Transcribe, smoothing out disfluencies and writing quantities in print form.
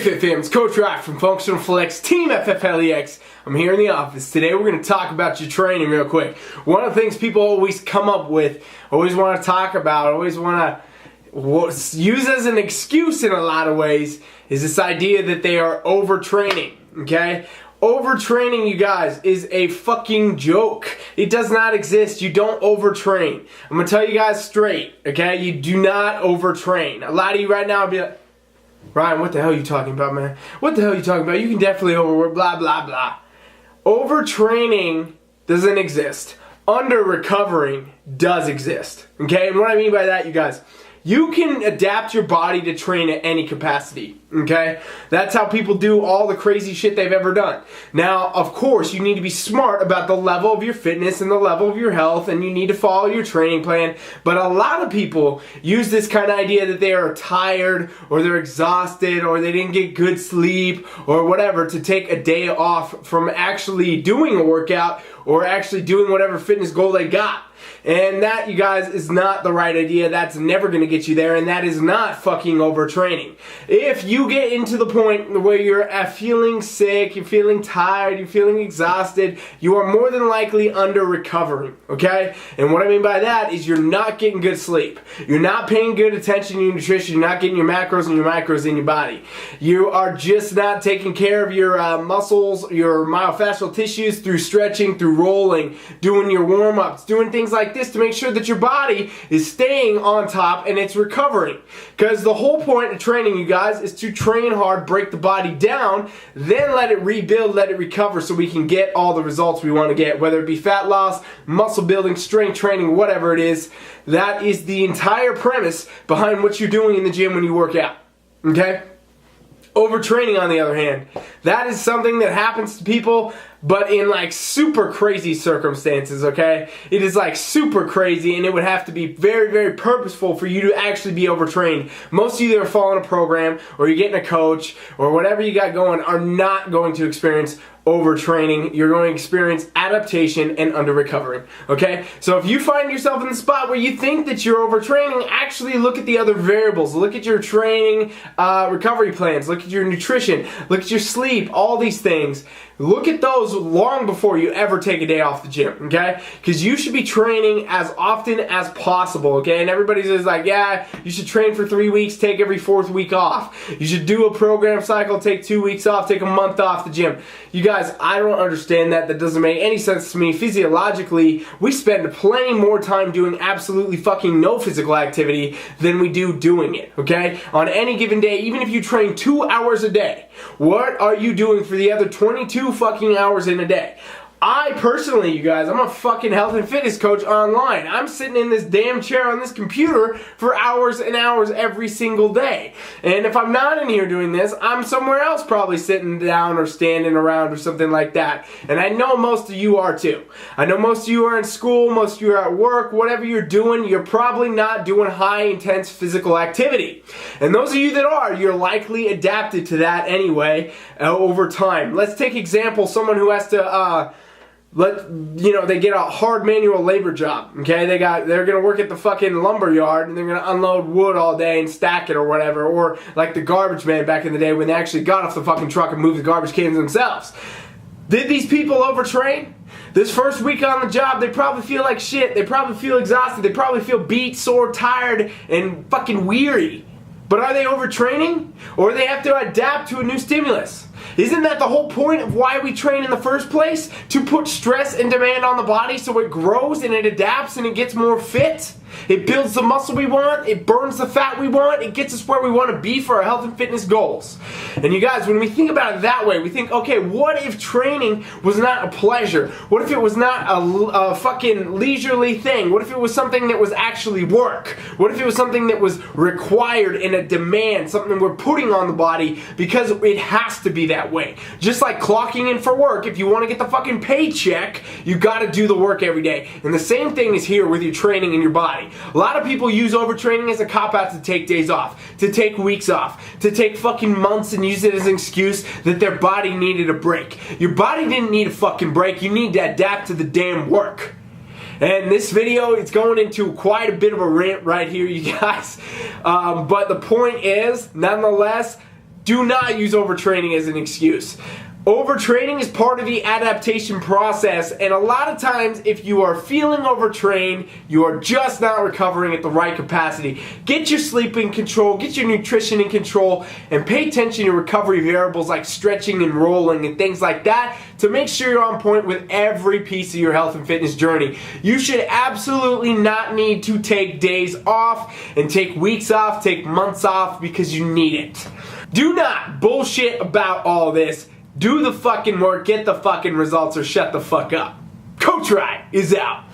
Hey Fit Fams, Coach Rock from Functional Flex, Team FFLEX. I'm here in the office. Today we're going to talk about your training real quick. One of the things people always come up with, always want to talk about, always want to use as an excuse in a lot of ways, is this idea that they are overtraining, okay? Overtraining, you guys, is a fucking joke. It does not exist. You don't overtrain. I'm going to tell you guys straight, okay? You do not overtrain. A lot of you right now will be like, Ryan, what the hell are you talking about, man? What the hell are you talking about? You can definitely overwork, blah, blah, blah. Overtraining doesn't exist. Under-recovering does exist. Okay? And what I mean by that, you guys, you can adapt your body to train at any capacity. Okay? That's how people do all the crazy shit they've ever done. Now, of course, you need to be smart about the level of your fitness and the level of your health, and you need to follow your training plan. But a lot of people use this kind of idea that they are tired, or they're exhausted, or they didn't get good sleep, or whatever, to take a day off from actually doing a workout, or actually doing whatever fitness goal they got. And that, you guys, is not the right idea. That's never going to get you there, and that is not fucking overtraining. If you get into the point where you're feeling sick, you're feeling tired, you're feeling exhausted, you are more than likely under-recovering, okay? And what I mean by that is you're not getting good sleep. You're not paying good attention to your nutrition. You're not getting your macros and your micros in your body. You are just not taking care of your muscles, your myofascial tissues through stretching, through rolling, doing your warm-ups, doing things like this to make sure that your body is staying on top and it's recovering. Because the whole point of training, you guys, is to train hard, break the body down, then let it rebuild, let it recover so we can get all the results we want to get, whether it be fat loss, muscle building, strength training, whatever it is. That is the entire premise behind what you're doing in the gym when you work out. Okay? Overtraining, on the other hand, that is something that happens to people, but in like super crazy circumstances, okay? It is like super crazy, and it would have to be very, very purposeful for you to actually be overtrained. Most of you that are following a program, or you're getting a coach, or whatever you got going, are not going to experience overtraining. You're going to experience adaptation and under-recovering, okay? So if you find yourself in the spot where you think that you're overtraining, actually look at the other variables. Look at your training recovery plans. Look at your nutrition. Look at your sleep. All these things. Look at those long before you ever take a day off the gym, okay? Because you should be training as often as possible, okay? And everybody's just like, yeah, you should train for 3 weeks, take every 4th week off. You should do a program cycle, take 2 weeks off, take a month off the gym. You guys, I don't understand that. That doesn't make any sense to me. Physiologically, we spend plenty more time doing absolutely fucking no physical activity than we do doing it, okay? On any given day, even if you train 2 hours a day, what are you doing for the other 22 fucking hours in a day? I personally, you guys, I'm a fucking health and fitness coach online. I'm sitting in this damn chair on this computer for hours and hours every single day. And if I'm not in here doing this, I'm somewhere else probably sitting down or standing around or something like that. And I know most of you are too. I know most of you are in school, most of you are at work, whatever you're doing, you're probably not doing high intense physical activity. And those of you that are, you're likely adapted to that anyway over time. Let's take example, someone who has to they get a hard manual labor job, okay? They're gonna work at the fucking lumber yard and they're gonna unload wood all day and stack it or whatever, or like the garbage man back in the day when they actually got off the fucking truck and moved the garbage cans themselves. Did these people overtrain? This first week on the job, they probably feel like shit. They probably feel exhausted. They probably feel beat, sore, tired, and fucking weary. But are they overtraining? Or do they have to adapt to a new stimulus? Isn't that the whole point of why we train in the first place? To put stress and demand on the body so it grows and it adapts and it gets more fit? It builds the muscle we want, it burns the fat we want, it gets us where we want to be for our health and fitness goals. And you guys, when we think about it that way, we think, okay, what if training was not a pleasure? What if it was not a fucking leisurely thing? What if it was something that was actually work? What if it was something that was required in a demand, something we're putting on the body because it has to be that way? Just like clocking in for work, if you want to get the fucking paycheck, you got to do the work every day. And the same thing is here with your training in your body. A lot of people use overtraining as a cop-out to take days off, to take weeks off, to take fucking months and use it as an excuse that their body needed a break. Your body didn't need a fucking break. You need to adapt to the damn work. And this video, it's going into quite a bit of a rant right here, you guys. But the point is, nonetheless, Do not use overtraining as an excuse. Overtraining is part of the adaptation process, and a lot of times if you are feeling overtrained, you are just not recovering at the right capacity. Get your sleep in control, get your nutrition in control, and pay attention to recovery variables like stretching and rolling and things like that to make sure you're on point with every piece of your health and fitness journey. You should absolutely not need to take days off and take weeks off, take months off because you need it. Do not bullshit about all this. Do the fucking work, get the fucking results, or shut the fuck up. Coach Rye is out.